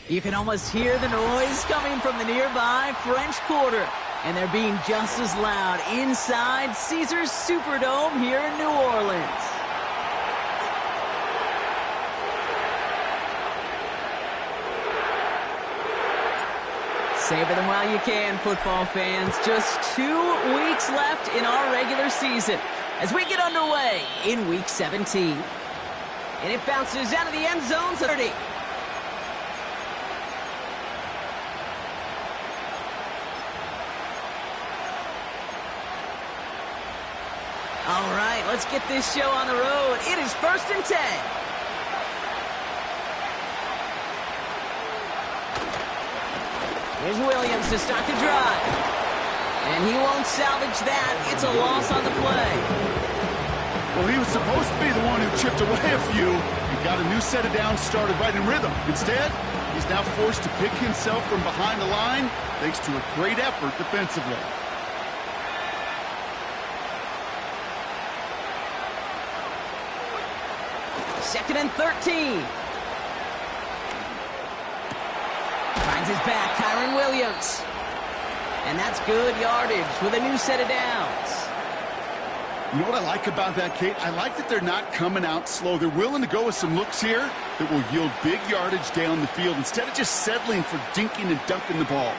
You can almost hear the noise coming from the nearby French Quarter, and they're being just as loud inside Caesars Superdome here in New Orleans. Savor them while you can, football fans. Just 2 weeks left in our regular season as we get underway in Week 17. And it bounces out of the end zone, 30. All right, let's get this show on the road. It is 1st and 10. Here's Williams to start the drive. And he won't salvage that. It's a loss on the play. Well, he was supposed to be the one who chipped away a few and got a new set of downs started right in rhythm. Instead, he's now forced to pick himself from behind the line thanks to a great effort defensively. Second and 13. Finds his back, Kyren Williams. And that's good yardage with a new set of downs. You know what I like about that, Kate? I like that they're not coming out slow. They're willing to go with some looks here that will yield big yardage down the field instead of just settling for dinking and dunking the ball.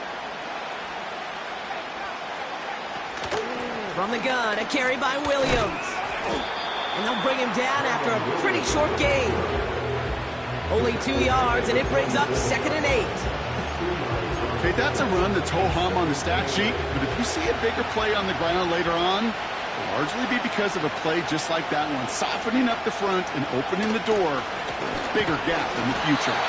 From the gun, a carry by Williams. And they'll bring him down after a pretty short gain. Only 2 yards, and it brings up 2nd and 8. Okay, that's a run that's ho-hum on the stat sheet, but if you see a bigger play on the ground later on, it'll largely be because of a play just like that one, softening up the front and opening the door for a bigger gap in the future.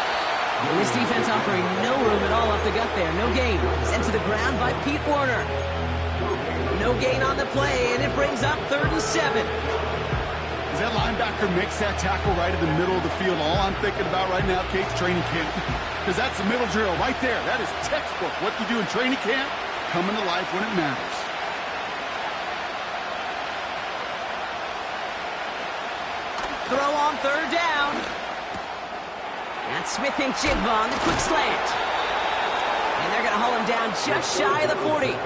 And this defense offering no room at all up the gut there. No gain. Sent to the ground by Pete Werner. No gain on the play, and it brings up 3rd and 7. As that linebacker makes that tackle right in the middle of the field, all I'm thinking about right now, Kate's training camp. Because that's the middle drill right there. That is textbook. What you do in training camp, coming to life when it matters. Throw on 3rd down. That's Smith and Jigba on the quick slant. And they're going to haul him down just shy of the 40.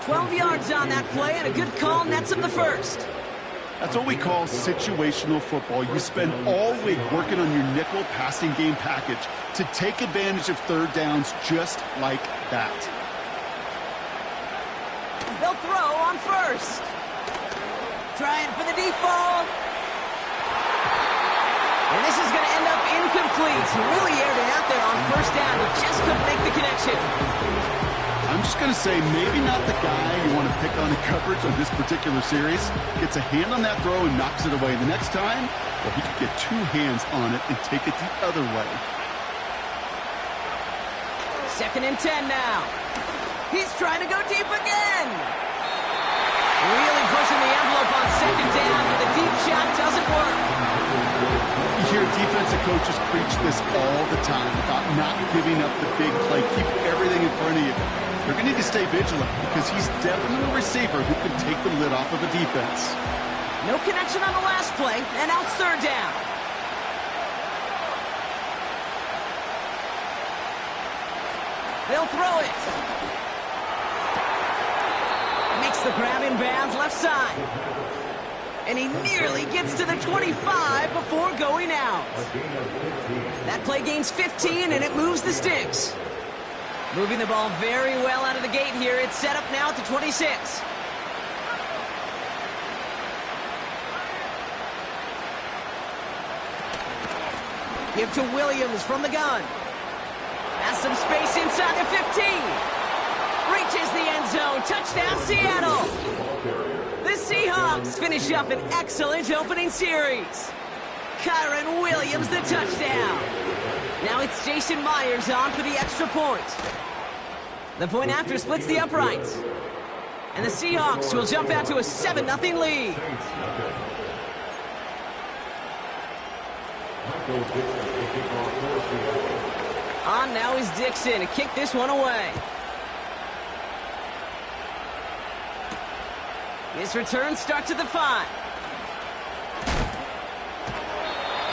12 yards on that play, and a good call nets him the first. That's what we call situational football. You spend all week working on your nickel passing game package to take advantage of 3rd downs just like that. They'll throw on 1st. Trying for the deep ball. And this is going to end up incomplete. He really aired it out there on 1st down. He just couldn't make the connection. I'm just going to say maybe not the guy you want to pick on the coverage on this particular series. Gets a hand on that throw and knocks it away. The next time, well, he could get 2 hands on it and take it the other way. 2nd and 10 now. He's trying to go deep again. Really pushing the envelope on second down, but the deep shot doesn't work. You hear defensive coaches preach this all the time about not giving up the big play. Keep everything in front of you. They're going to need to stay vigilant because he's definitely a receiver who can take the lid off of a defense. No connection on the last play, and now it's third down. They'll throw it. Makes the grab in bounds left side. And he nearly gets to the 25 before going out. That play gains 15, and it moves the sticks. Moving the ball very well out of the gate here. It's set up now at the 26. Give to Williams from the gun. Has some space inside the 15. Reaches the end zone. Touchdown, Seattle. The Seahawks finish up an excellent opening series. Kyren Williams, the touchdown. Now it's Jason Myers on for the extra point. The point after splits the uprights. And the Seahawks will jump out to a 7-0 lead. On now is Dixon to kick this one away. His return starts at the 5.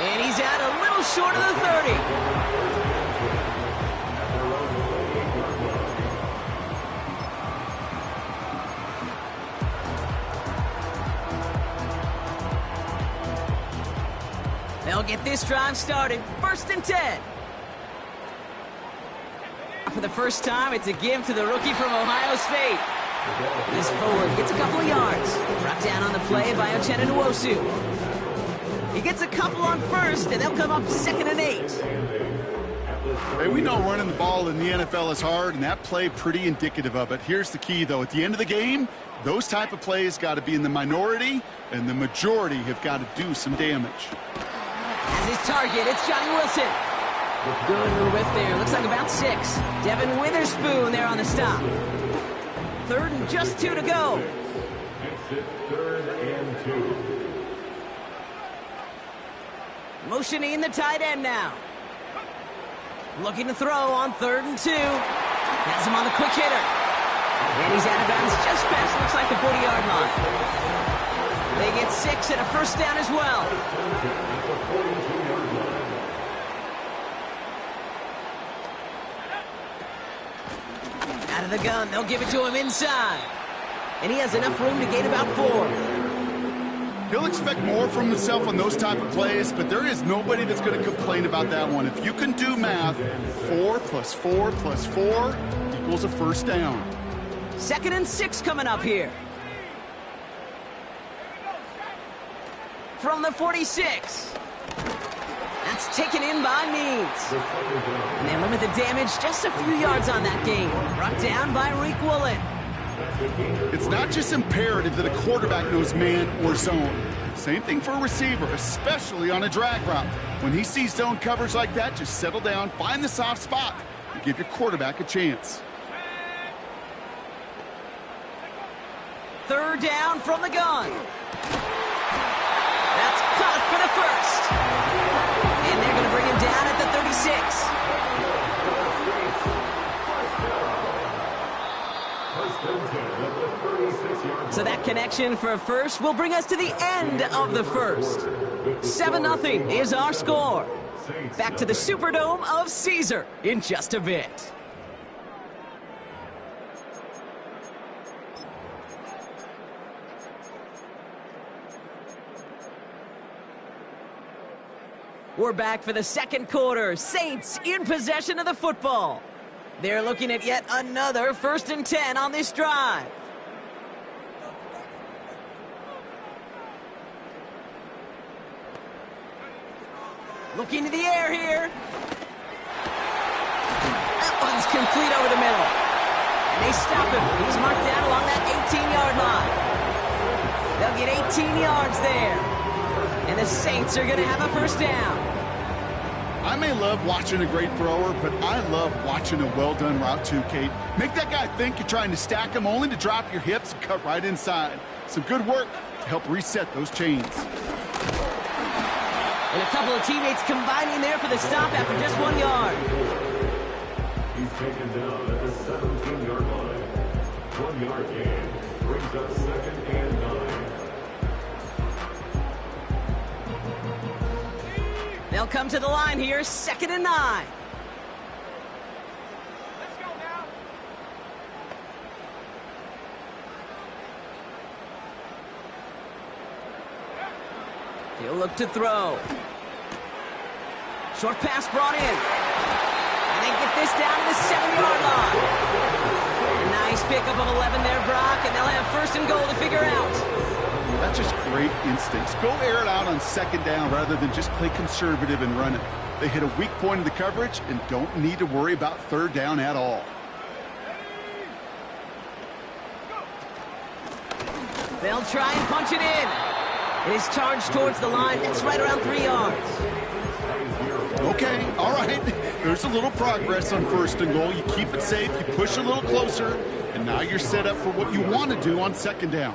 And he's out a little short of the 30. They'll get this drive started. 1st and 10. For the first time, it's a give to the rookie from Ohio State. This forward gets a couple of yards. Brought down on the play by Uchenna Nwosu. He gets a couple on first, and they'll come up 2nd and 8. Hey, we know running the ball in the NFL is hard, and that play pretty indicative of it. Here's the key, though. At the end of the game, those type of plays got to be in the minority, and the majority have got to do some damage. As his target, it's Johnny Wilson. Good little whip there. Looks like about 6. Devin Witherspoon there on the stop. 3rd and just 2 to go. It's 3rd and 2. Motioning the tight end now. Looking to throw on 3rd and 2. Has him on the quick hitter. And he's out of bounds just past, looks like the 40-yard line. They get 6 and a first down as well. Out of the gun, they'll give it to him inside. And he has enough room to gain about 4. He'll expect more from himself on those type of plays, but there is nobody that's going to complain about that one. If you can do math, 4 plus 4 plus 4 equals a first down. 2nd and 6 coming up here. From the 46. That's taken in by Means. And they limit the damage just a few yards on that game. Brought down by Reek Woolen. It's not just imperative that a quarterback knows man or zone. Same thing for a receiver, especially on a drag route. When he sees zone coverage like that, just settle down, find the soft spot, and give your quarterback a chance. 3rd down from the gun. That's caught for the first. And they're going to bring him down at the 36. So that connection for a first will bring us to the end of the first. 7-0 is our score. Back to the Superdome of Caesar in just a bit. We're back for the 2nd quarter. Saints in possession of the football. They're looking at yet another 1st and 10 on this drive. Looking to the air here. That one's complete over the middle. And they stop him. He's marked down along that 18-yard line. They'll get 18 yards there. And the Saints are going to have a first down. I may love watching a great thrower, but I love watching a well-done route too, Kate. Make that guy think you're trying to stack him only to drop your hips and cut right inside. Some good work to help reset those chains. And a couple of teammates combining there for the stop after just 1 yard. He's taken down at the 17-yard line. 1 yard gain brings up 2nd and 9. They'll come to the line here, 2nd and 9. Let's go now. He'll look to throw. Short pass brought in. And they get this down to the 7-yard line. A nice pickup of 11 there, Brock, and they'll have 1st and goal to figure out. That's just great instincts. Go air it out on 2nd down rather than just play conservative and run it. They hit a weak point in the coverage and don't need to worry about 3rd down at all. They'll try and punch it in. It is charged towards the line. It's right around 3 yards. Okay, all right. There's a little progress on 1st and goal. You keep it safe, you push a little closer, and now you're set up for what you want to do on 2nd down.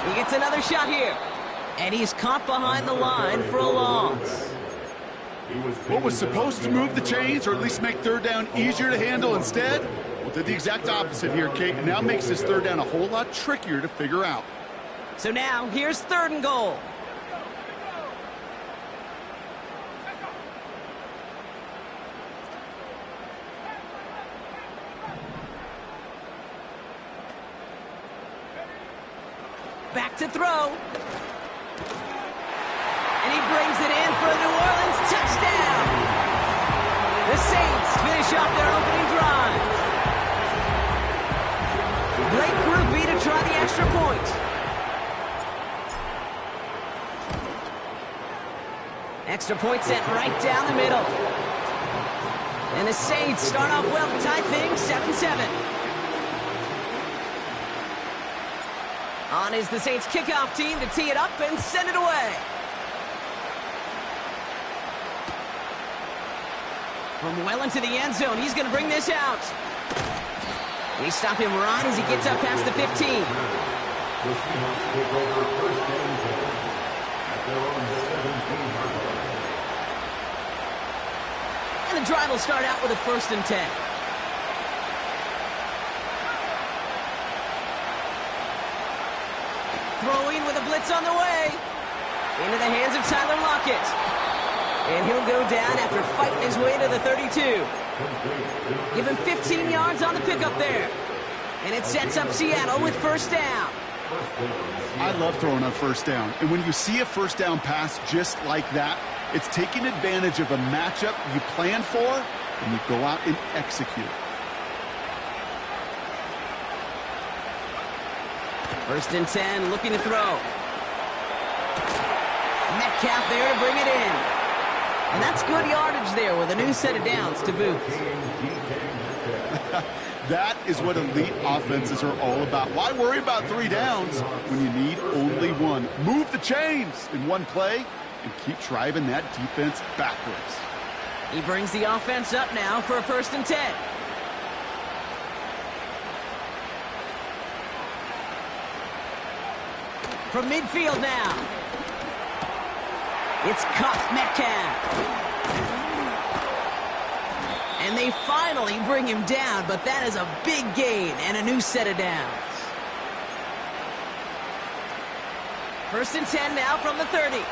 He gets another shot here. And he's caught behind the line for a loss. What was supposed to move the chains, or at least make 3rd down easier to handle instead, well, did the exact opposite here, Kate, and now makes this 3rd down a whole lot trickier to figure out. So now, here's 3rd and goal. Back to throw. And he brings it in for a New Orleans touchdown. The Saints finish off their opening drive. Great groupie to try the extra point. Extra point sent right down the middle. And the Saints start off well to tie things 7-7. On is the Saints kickoff team to tee it up and send it away. From well into the end zone, he's going to bring this out. They stop him right as he gets up past the 15. The Seahawks take over 1st and 10 at their own 17-yard line. And the drive will start out with a 1st and 10. Throwing with a blitz on the way. Into the hands of Tyler Lockett. And he'll go down after fighting his way to the 32. Give him 15 yards on the pickup there. And it sets up Seattle with 1st down. I love throwing on 1st down. And when you see a 1st down pass just like that, it's taking advantage of a matchup you plan for, and you go out and execute. 1st and 10, looking to throw. Metcalf there to bring it in. And that's good yardage there with a new set of downs to boot. That is what elite offenses are all about. Why worry about 3 downs when you need only 1? Move the chains in one play and keep driving that defense backwards. He brings the offense up now for a 1st and 10. From midfield now. It's caught Metcalf. And they finally bring him down, but that is a big gain and a new set of downs. 1st and 10 now from the 30.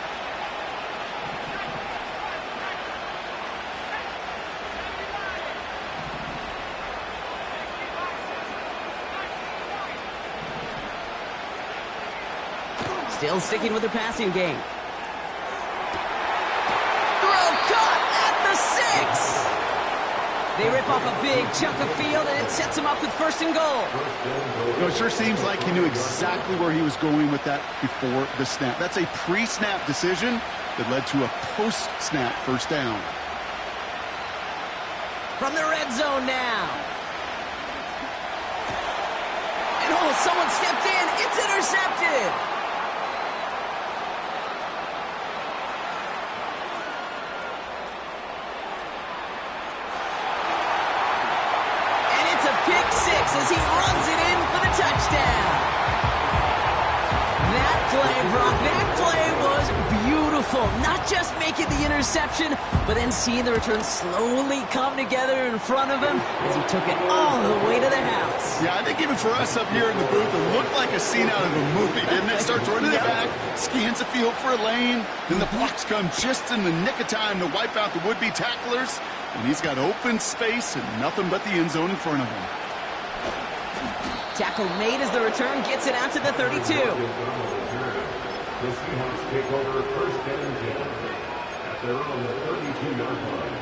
Still sticking with the passing game. Throw caught at the 6. They rip off a big chunk of field, and it sets them up with 1st and goal. You know, it sure seems like he knew exactly where he was going with that before the snap. That's a pre-snap decision that led to a post-snap 1st down. From the red zone now. And oh, someone stepped in. It's intercepted. Seahawks as he runs it in for the touchdown. That play, Brock, that play was beautiful. Not just making the interception, but then seeing the return slowly come together in front of him as he took it all the way to the house. Yeah, I think even for us up here in the booth, it looked like a scene out of a movie, didn't it? Starts running it back, scans the field for a lane, then the blocks come just in the nick of time to wipe out the would-be tacklers, and he's got open space and nothing but the end zone in front of him. Tackle made as the return gets it out to the 32. The Seahawks take over first and 10 at their own 32-yard line.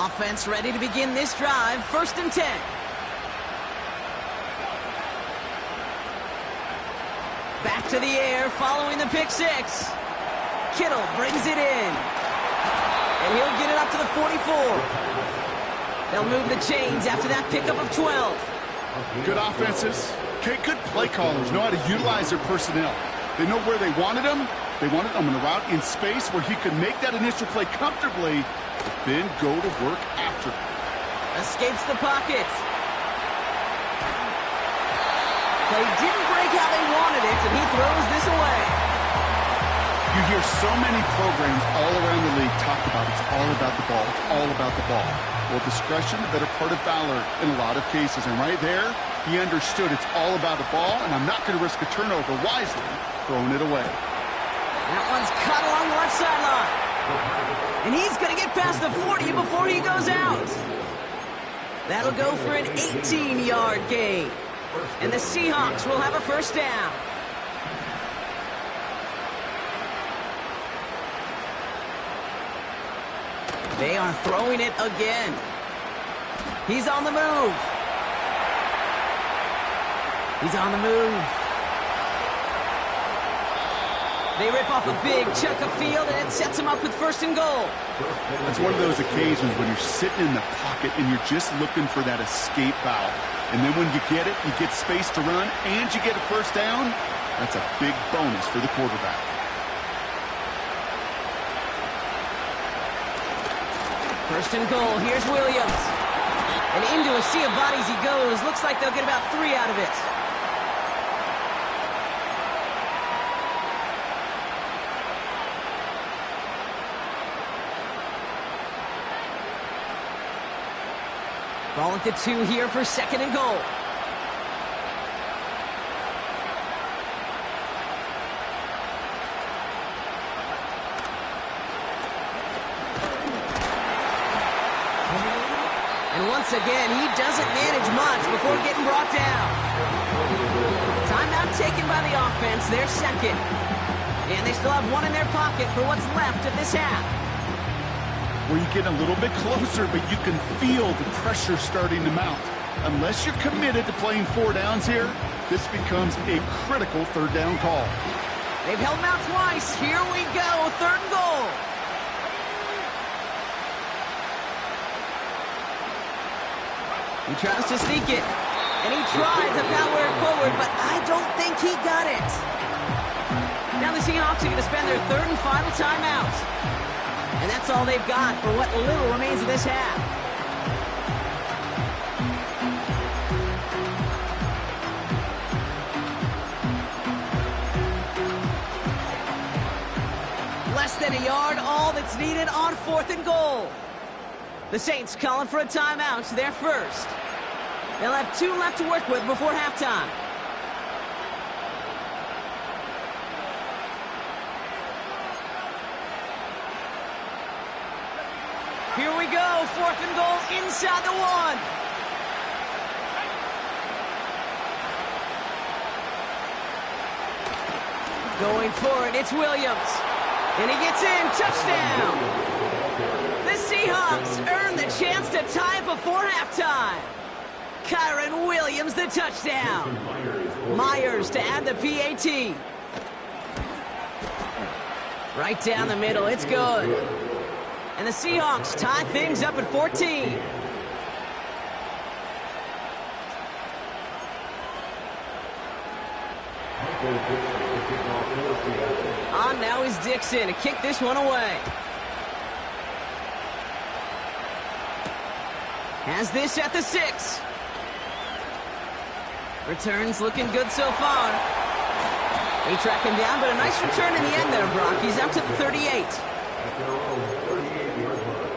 Offense ready to begin this drive. First and 10. Back to the air following the pick six. Kittle brings it in. And he'll get it up to the 44. They'll move the chains after that pickup of 12. Good offenses. Okay, good play callers know how to utilize their personnel. They know where they wanted them. They wanted them in a route in space where he could make that initial play comfortably, but then go to work after. Escapes the pocket. Play didn't break how they wanted it, and he throws this away. You hear so many programs all around the league talk about it's all about the ball. It's all about the ball. Well, discretion, the better part of valor in a lot of cases. And right there, he understood it's all about the ball, and I'm not going to risk a turnover wisely, throwing it away. That one's cut along the left sideline. And he's going to get past the 40 before he goes out. That'll go for an 18-yard gain. And the Seahawks will have a first down. They are throwing it again. He's on the move. He's on the move. They rip off a big chunk of field, and it sets him up with first and goal. It's one of those occasions when you're sitting in the pocket and you're just looking for that escape valve. And then when you get it, you get space to run, and you get a first down. That's a big bonus for the quarterback. First and goal, here's Williams. And into a sea of bodies he goes. Looks like they'll get about 3 out of it. Ball at the 2 here for second and goal. Once again, he doesn't manage much before getting brought down. Timeout taken by the offense, their second. And they still have one in their pocket for what's left of this half. Where you get a little bit closer, but you can feel the pressure starting to mount. Unless you're committed to playing 4 downs here, this becomes a critical third down call. They've held him out twice. Here we go, third and goal. He tries to sneak it, and he tried to power it forward, but I don't think he got it. Now the Seahawks are going to spend their third and final timeout. And that's all they've got for what little remains of this half. Less than a yard, all that's needed on fourth and goal. The Saints calling for a timeout, their first. They'll have 2 left to work with before halftime. Here we go, fourth and goal inside the 1. Going for it, it's Williams. And he gets in, touchdown. The Seahawks earn the chance to tie it before halftime. Kyren Williams, the touchdown. Myers to add the PAT. Right down the middle, it's good. And the Seahawks tie things up at 14. On now is Dixon to kick this one away. Has this at the 6. Returns looking good so far. They track him down, but a nice return in the end there, Brock. He's up to the 38. At their own 38-yard line.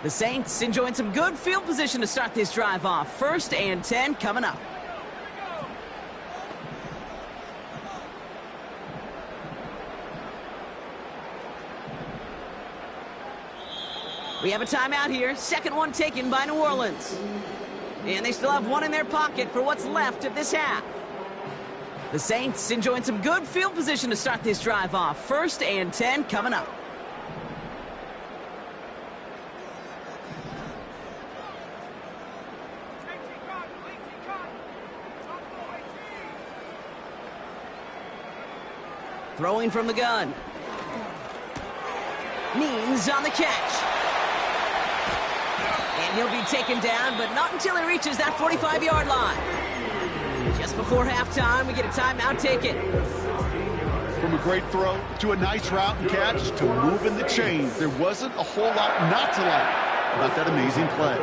The Saints enjoying some good field position to start this drive off. 1st and 10 coming up. We have a timeout here. Second one taken by New Orleans. And they still have one in their pocket for what's left of this half. The Saints enjoying some good field position to start this drive off. 1st and 10 coming up. Throwing from the gun. Means on the catch. And he'll be taken down, but not until he reaches that 45-yard line. Just before halftime, we get a timeout taken. From a great throw to a nice route and catch to moving the chains, there wasn't a whole lot not to like about that amazing play.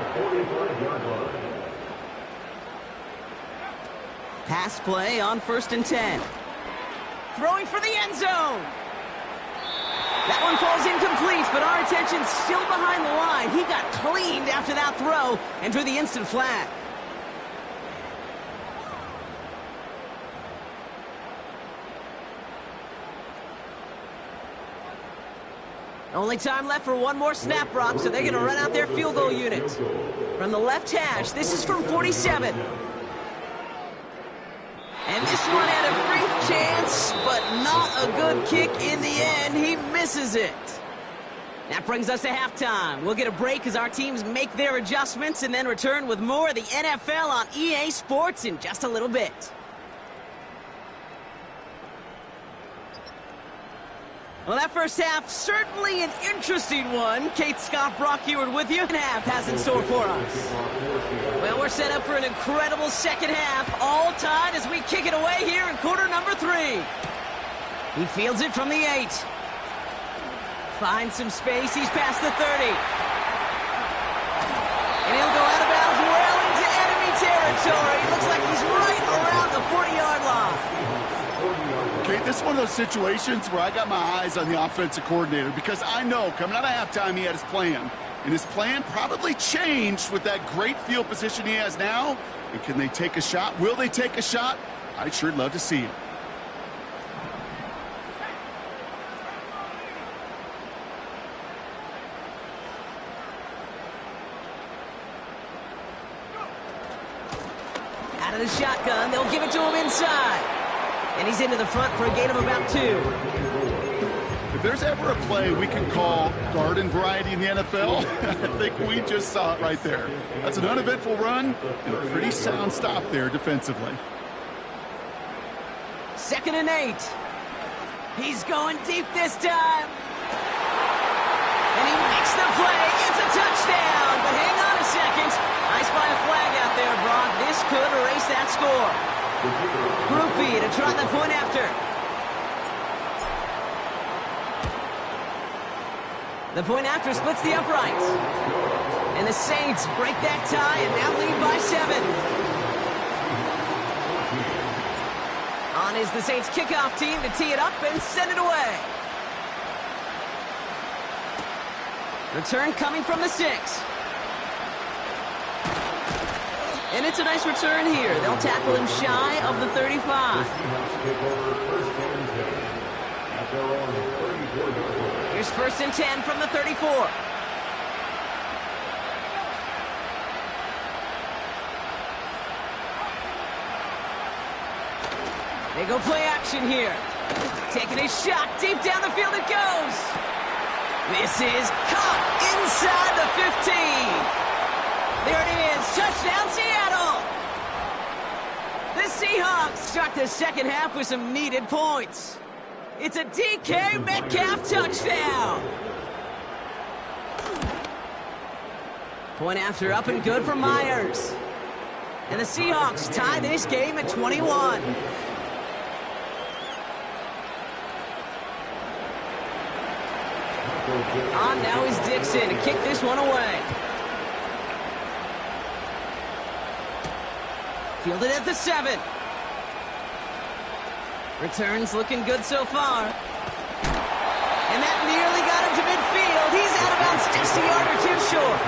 Pass play on 1st and 10. Throwing for the end zone. That one falls incomplete, but our attention's still behind the line. He got cleaned after that throw and drew the instant flag. Only time left for one more snap, Brock, so they're going to run out their field goal unit. From the left hash, this is from 47. And this one had a brief chance, but not a good kick in the end. He misses it. That brings us to halftime. We'll get a break as our teams make their adjustments and then return with more of the NFL on EA Sports in just a little bit. Well, that first half, certainly an interesting one. Kate Scott, Brock Eward with you. Half has in store for us. Well, we're set up for an incredible second half. All tied as we kick it away here in quarter number 3. He fields it from the 8. Finds some space. He's past the 30. And he'll go out of bounds well into enemy territory. Looks like he's right around the 40-yard line. Okay, this is one of those situations where I got my eyes on the offensive coordinator because I know coming out of halftime he had his plan. And his plan probably changed with that great field position he has now. And can they take a shot? Will they take a shot? I'd sure love to see it. Out of the shotgun, they'll give it to him inside. And he's into the front for a gain of about 2. If there's ever a play we can call garden variety in the NFL, I think we just saw it right there. That's an uneventful run and a pretty sound stop there defensively. 2nd and 8. He's going deep this time. And he makes the play. It's a touchdown. But hang on a second. I spy a flag out there, Brock. This could erase that score. Groupie to try the point after. The point after splits the uprights. And the Saints break that tie and now lead by 7. On is the Saints kickoff team to tee it up and send it away. Return coming from the 6. And it's a nice return here. They'll tackle him shy of the 35. Here's 1st and 10 from the 34. They go play action here. Taking a shot deep down the field it goes. This is caught inside the 15. There it is. Touchdown, Seattle. The Seahawks start the second half with some needed points. It's a DK Metcalf touchdown. Point after up and good for Myers. And the Seahawks tie this game at 21. On now is Dixon to kick this one away. Fielded at the 7. Returns looking good so far. And that nearly got him to midfield. He's out of bounds just a yard or two short.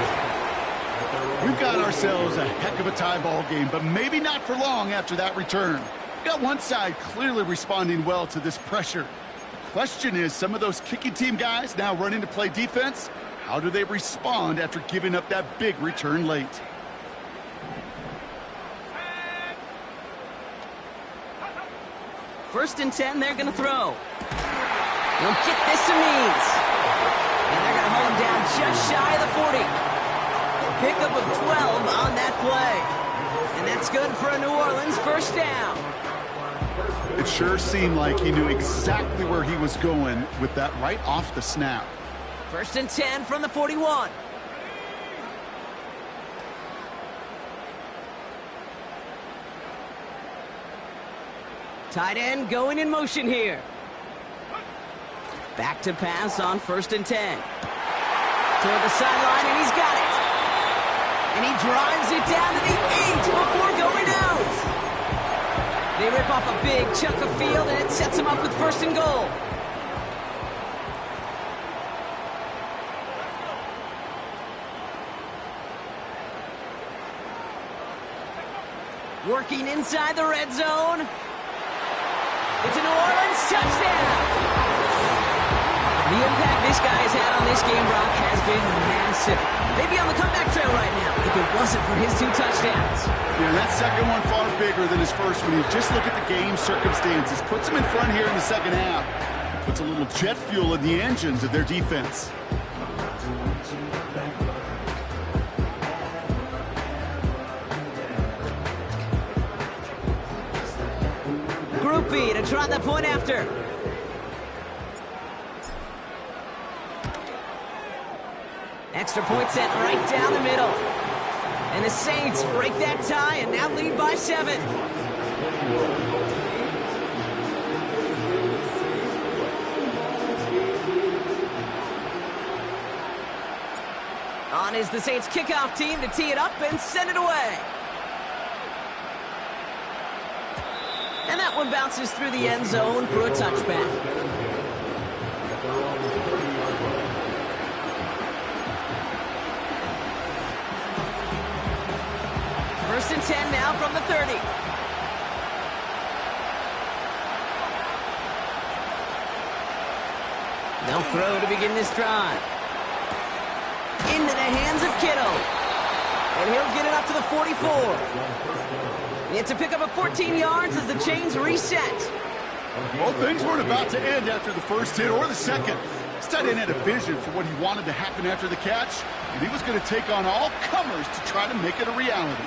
We've got ourselves a heck of a tie ball game, but maybe not for long after that return. Got one side clearly responding well to this pressure. The question is, some of those kicking team guys now running to play defense, how do they respond after giving up that big return late? First and 10, they're going to throw. He'll get this to Means. And they're going to hold him down just shy of the 40. Pickup of 12 on that play. And that's good for a New Orleans first down. It sure seemed like he knew exactly where he was going with that right off the snap. First and 10 from the 41. Tight end going in motion here. Back to pass on first and 10. Toward the sideline, and he's got it. And he drives it down to the 8 before going out. They rip off a big chunk of field, and it sets him up with first and goal. Working inside the red zone. It's a New Orleans touchdown. The impact this guy has had on this game, Brock, has been massive. They'd be on the comeback trail right now if it wasn't for his 2 touchdowns. Yeah, that second one far bigger than his first one. You just look at the game circumstances. Puts him in front here in the second half. Puts a little jet fuel in the engines of their defense. Group B to try the point after. Extra point set right down the middle. And the Saints break that tie and now lead by 7. On is the Saints kickoff team to tee it up and send it away. And that one bounces through the end zone for a touchback. First and 10 now from the 30. They'll throw to begin this drive. Into the hands of Kittle. And he'll get it up to the 44. It's a pickup of 14 yards as the chains reset. Well, things weren't about to end after the first hit or the second. This tight end had a vision for what he wanted to happen after the catch, and he was going to take on all comers to try to make it a reality.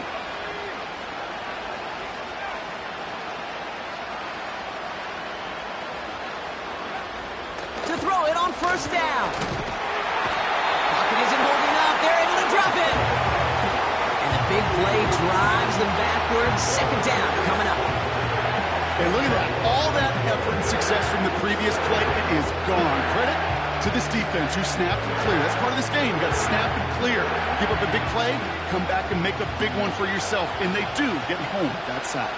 To throw it on first down. Pocket isn't holding up. They're able to drop it. And the big play drives them backwards. Second down coming up. And look at that. All that effort and success from the previous play, it is gone. Credit to this defense who snapped and cleared. That's part of this game. You got to snap and clear. Give up a big play, come back and make a big one for yourself. And they do get home that side.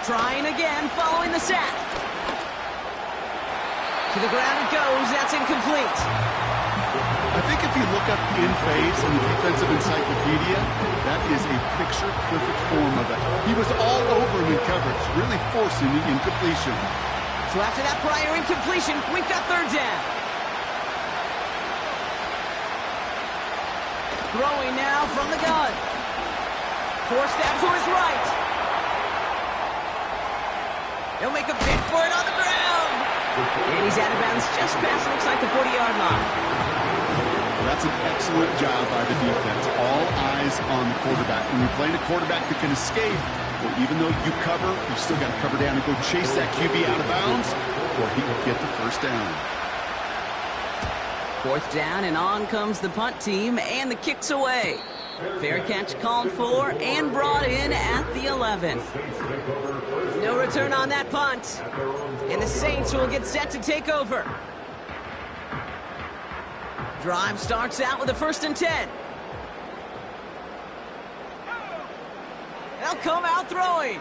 Trying again following the sack. To the ground it goes. That's incomplete. I think if you look up in phase in the defensive encyclopedia, that is a picture-perfect form of it. He was all over him in coverage, really forcing the incompletion. So after that prior incompletion, we've got third down. Throwing now from the gun. Forced out to his right. He'll make a bid for it on the ground. And he's out of bounds just past, looks like the 40-yard line. That's an excellent job by the defense. All eyes on the quarterback. When you're playing a quarterback that can escape, well, even though you cover, you still got to cover down and go chase that QB out of bounds before he can get the first down. 4th down, and on comes the punt team, and the kick's away. Fair catch called for and brought in at the 11. No return on that punt. And the Saints will get set to take over. Drive starts out with a 1st and 10. They'll come out throwing.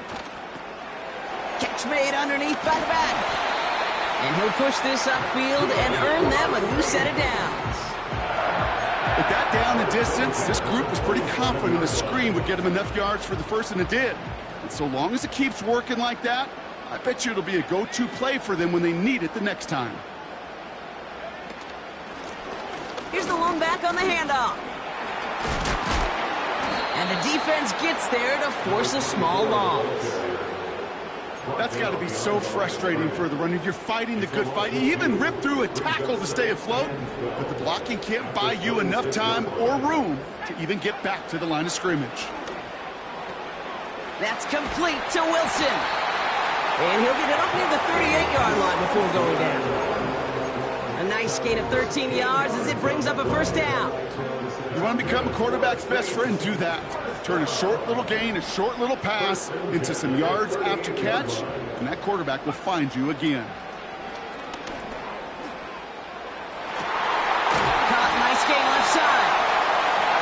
Catch made underneath by the back. And he'll push this upfield and earn them a new set of downs. With that down the distance, this group was pretty confident the screen would get him enough yards for the first, and it did. And so long as it keeps working like that, I bet you it'll be a go-to play for them when they need it the next time. Here's the lone back on the handoff. And the defense gets there to force a small loss. That's got to be so frustrating for the runner. You're fighting the good fight. You even rip through a tackle to stay afloat, but the blocking can't buy you enough time or room to even get back to the line of scrimmage. That's complete to Wilson. And he'll get it up near the 38-yard line before going down. A nice gain of 13 yards as it brings up a 1st down. You want to become a quarterback's best friend? Do that. Turn a short little gain, a short little pass into some yards after catch, and that quarterback will find you again. Caught, nice gain left side.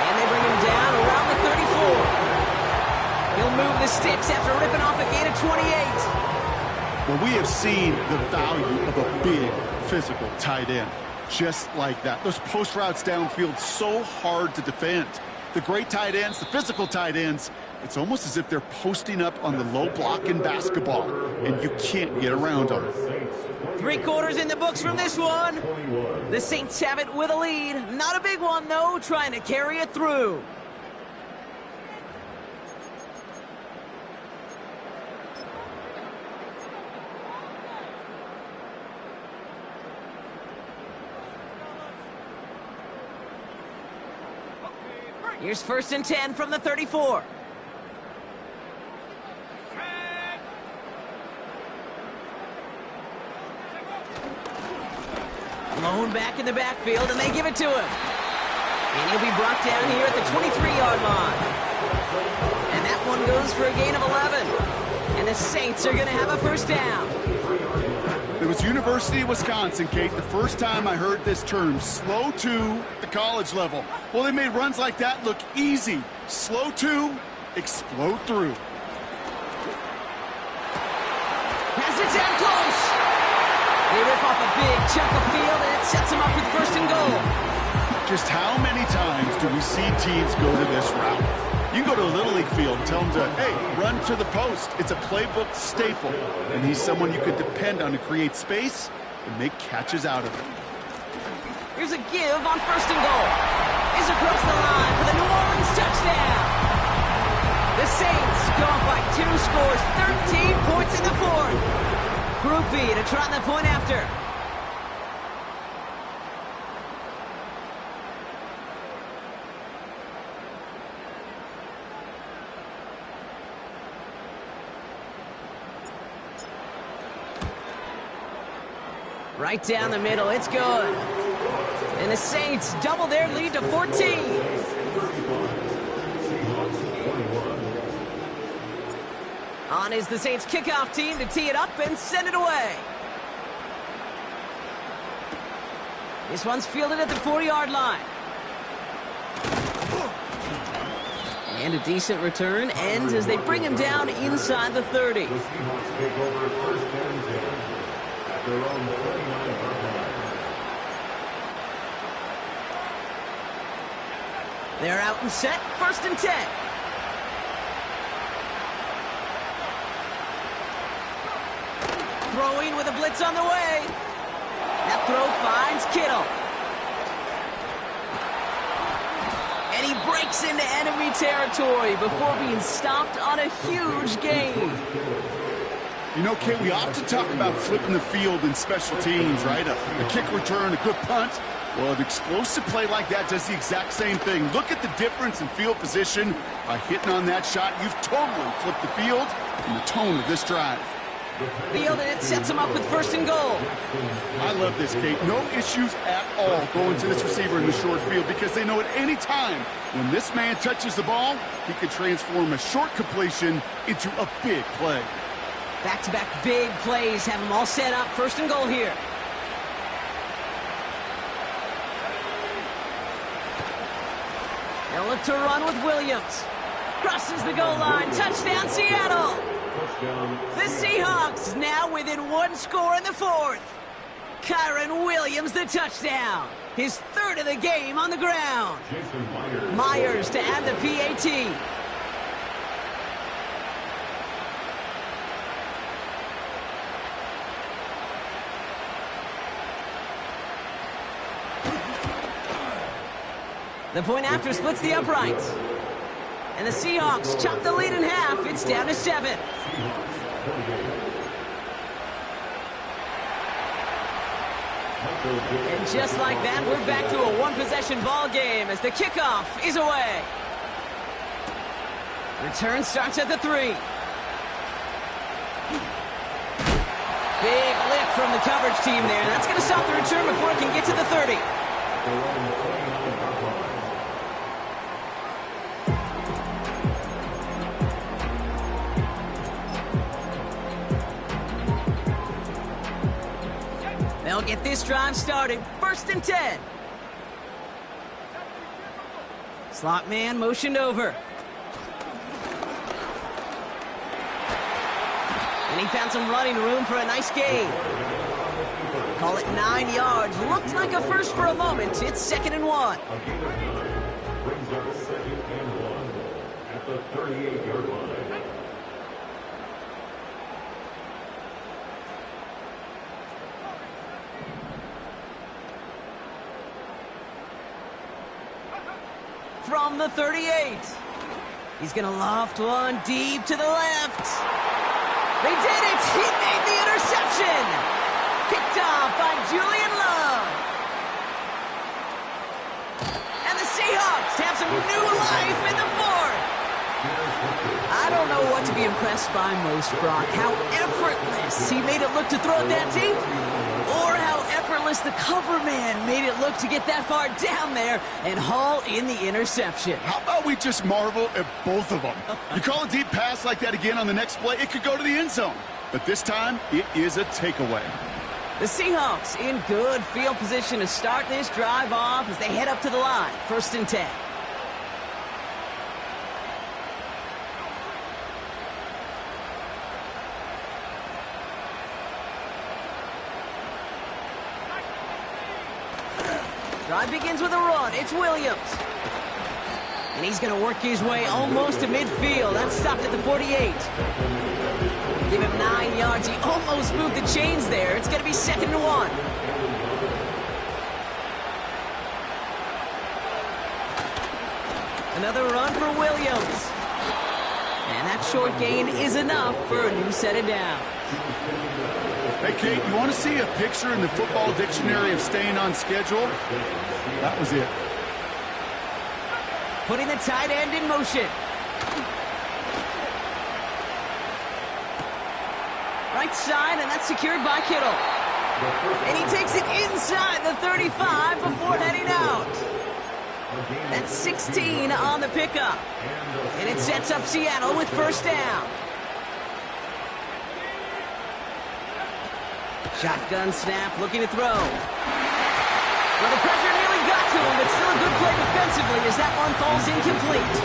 And they bring him down around the 34. He'll move the sticks after ripping off a gain of 28. Well, we have seen the value of a big physical tight end. Just like that. Those post routes downfield, so hard to defend. The great tight ends, the physical tight ends, it's almost as if they're posting up on the low block in basketball, and you can't get around them. 3 quarters in the books from this one. The Saints have it with a lead. Not a big one, though, trying to carry it through. Here's 1st and 10 from the 34. Lone back in the backfield, and they give it to him. And he'll be brought down here at the 23-yard line. And that one goes for a gain of 11. And the Saints are going to have a 1st down. It was University of Wisconsin, Kate, the first time I heard this term, slow to the college level. Well, they made runs like that look easy. Slow to, explode through. Has it down close. They rip off a big chunk of field, and it sets them up with 1st and goal. Just how many times do we see teams go to this route? You go to a Little League field and tell them to, hey, run to the post. It's a playbook staple, and he's someone you could depend on to create space and make catches out of it. Here's a give on 1st and goal. Is across the line for the New Orleans touchdown. The Saints go up by 2 scores, 13 points in the 4th. Group B to try the point after. Right down the middle, it's good. And the Saints double their lead to 14. On is the Saints kickoff team to tee it up and send it away. This one's fielded at the 40-yard line. And a decent return ends as they bring him down inside the 30. The Seahawks take over 1st and 10 at their own 39-yard line. They're out and set, 1st and 10. Throwing with a blitz on the way. That throw finds Kittle. And he breaks into enemy territory before being stopped on a huge gain. You know, Kate, we often talk about flipping the field in special teams, right? A kick return, a good punt. Well, an explosive play like that does the exact same thing. Look at the difference in field position. By hitting on that shot, you've totally flipped the field and the tone of this drive. Field, and it sets him up with first and goal. I love this, Kate. No issues at all going to this receiver in the short field because they know at any time when this man touches the ball, he can transform a short completion into a big play. Back-to-back big plays have them all set up. First and goal here. They'll look to run with Williams. Crosses the goal line. Touchdown, Seattle. The Seahawks now within one score in the fourth. Kyren Williams, the touchdown. His third of the game on the ground. Myers to add the PAT. The point after splits the uprights. And the Seahawks chop the lead in half. It's down to 7. And just like that, we're back to a one-possession ball game as the kickoff is away. Return starts at the 3. Big lift from the coverage team there. That's going to stop the return before it can get to the 30. They'll get this drive started. First and 10. Slot man motioned over. And he found some running room for a nice gain. Call it 9 yards. Looked like a first for a moment. It's 2nd and 1. Brings up 2nd and 1 at the 38-yard line. From the 38. He's going to loft one deep to the left. They did it! He made the interception! Picked off by Julian Love. And the Seahawks have some new life in the fourth. I don't know what to be impressed by most, Brock. How effortless he made it look to throw it that deep, or how effortless the cover man made it look to get that far down there and haul in the interception. How about we just marvel at both of them? You call a deep pass like that again on the next play, it could go to the end zone. But this time, it is a takeaway. The Seahawks in good field position to start this drive off as they head up to the line. First and 10. Drive begins with a run. It's Williams. And he's going to work his way almost to midfield. That's stopped at the 48. Give him 9 yards. He almost moved the chains there. It's going to be 2nd and 1. Another run for Williams. And that short gain is enough for a new set of downs. Hey, Kate, you want to see a picture in the football dictionary of staying on schedule? That was it. Putting the tight end in motion. Right side, and that's secured by Kittle. And he takes it inside the 35 before heading out. That's 16 on the pickup. And it sets up Seattle with first down. Shotgun snap, looking to throw. Well, the pressure nearly got to him, but still a good play defensively as that one falls incomplete.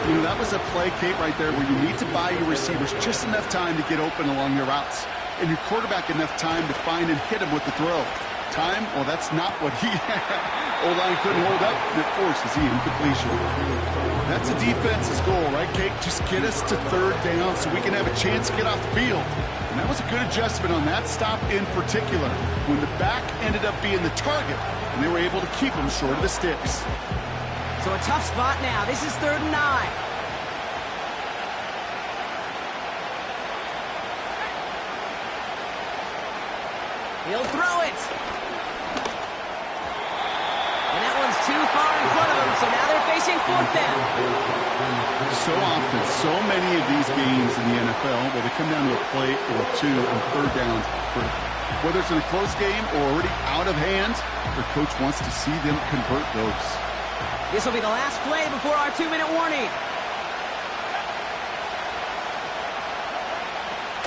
You know, that was a play, Kate, right there where you need to buy your receivers just enough time to get open along their routes. And your quarterback enough time to find and hit him with the throw. Time? Well, that's not what he had. O-line couldn't hold up, and it forces the incompletion. That's a defense's goal, right, Kate? Just get us to third down so we can have a chance to get off the field. And that was a good adjustment on that stop in particular, when the back ended up being the target, and they were able to keep him short of the sticks. So a tough spot now. This is 3rd and 9. He'll throw it. And that one's too far in front of him, so now they're facing 4th down. So often, so many of these games in the NFL, well, they come down to a play or two on third downs. Whether it's in a close game or already out of hand, their coach wants to see them convert those. This will be the last play before our 2-minute warning.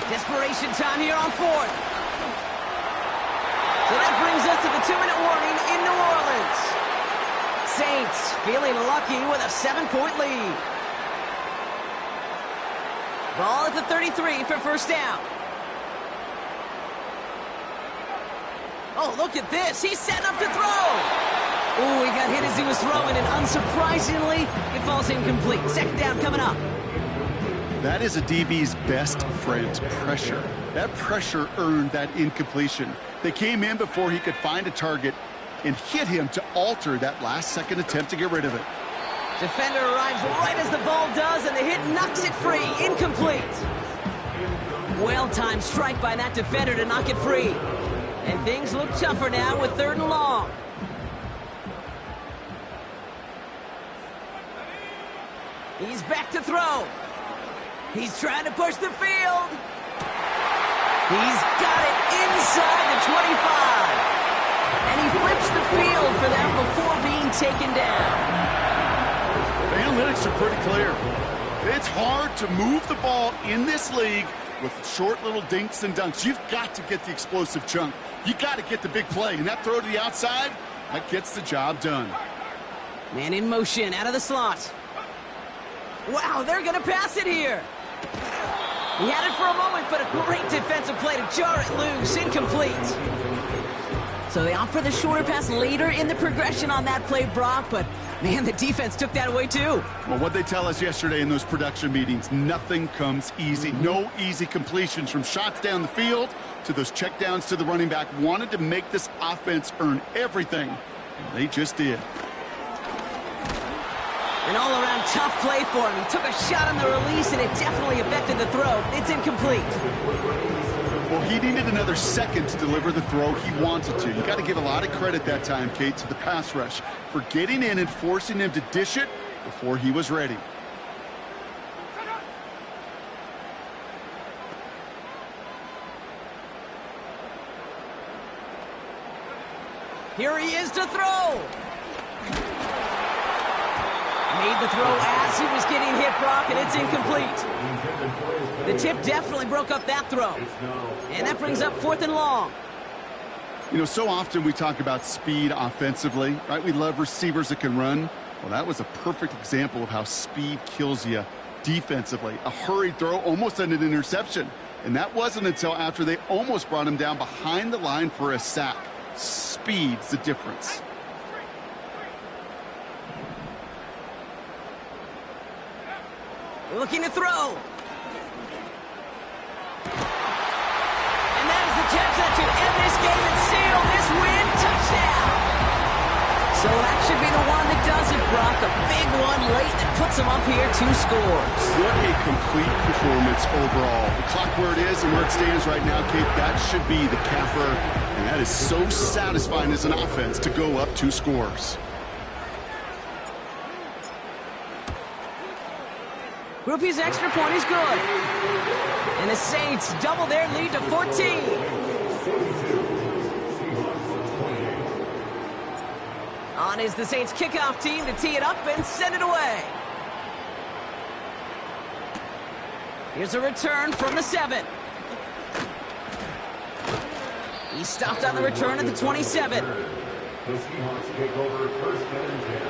Desperation time here on fourth. So that brings us to the 2-minute warning in New Orleans. Saints feeling lucky with a 7-point lead. Ball at the 33 for first down. Oh, look at this. He's setting up to throw. Oh, he got hit as he was throwing, and unsurprisingly, it falls incomplete. Second down coming up. That is a DB's best friend, pressure. That pressure earned that incompletion. They came in before he could find a target and hit him to alter that last-second attempt to get rid of it. Defender arrives right as the ball does, and the hit knocks it free. Incomplete. Well-timed strike by that defender to knock it free. And things look tougher now with 3rd and long. He's back to throw. He's trying to push the field. He's got it inside the 25. And he flips the field for them before being taken down. The analytics are pretty clear. It's hard to move the ball in this league with short little dinks and dunks. You've got to get the explosive chunk. You got to get the big play. And that throw to the outside, that gets the job done. Man in motion out of the slot. Wow, they're going to pass it here. He had it for a moment, but a great defensive play to jar it loose. Incomplete. So they opt for the shorter pass later in the progression on that play, Brock, but man, the defense took that away too. Well, what they tell us yesterday in those production meetings, nothing comes easy. No easy completions from shots down the field to those checkdowns to the running back. Wanted to make this offense earn everything, and they just did. An all-around tough play for him. He took a shot on the release, and it definitely affected the throw. It's incomplete. Well, he needed another second to deliver the throw he wanted to. You got to give a lot of credit that time, Kate, to the pass rush for getting in and forcing him to dish it before he was ready. Here he is to throw. Made the throw as he was getting hit, Brock, and it's incomplete. The tip definitely broke up that throw. And that brings up 4th and long. You know, so often we talk about speed offensively, right? We love receivers that can run. Well, that was a perfect example of how speed kills you defensively. A hurried throw, almost an interception. And that wasn't until after they almost brought him down behind the line for a sack. Speed's the difference. Looking to throw. And that is the catch that should end this game and seal this win. Touchdown. So that should be the one that does it, Brock. A big one late that puts them up here 2 scores. What a complete performance overall. The clock where it is and where it stands right now, Kate, that should be the capper. And that is so satisfying as an offense to go up 2 scores. Groupie's extra point is good. And the Saints double their lead to 14. On is the Saints kickoff team to tee it up and send it away. Here's a return from the 7. He stopped on the return at the 27. The Seahawks take over 1st and 10.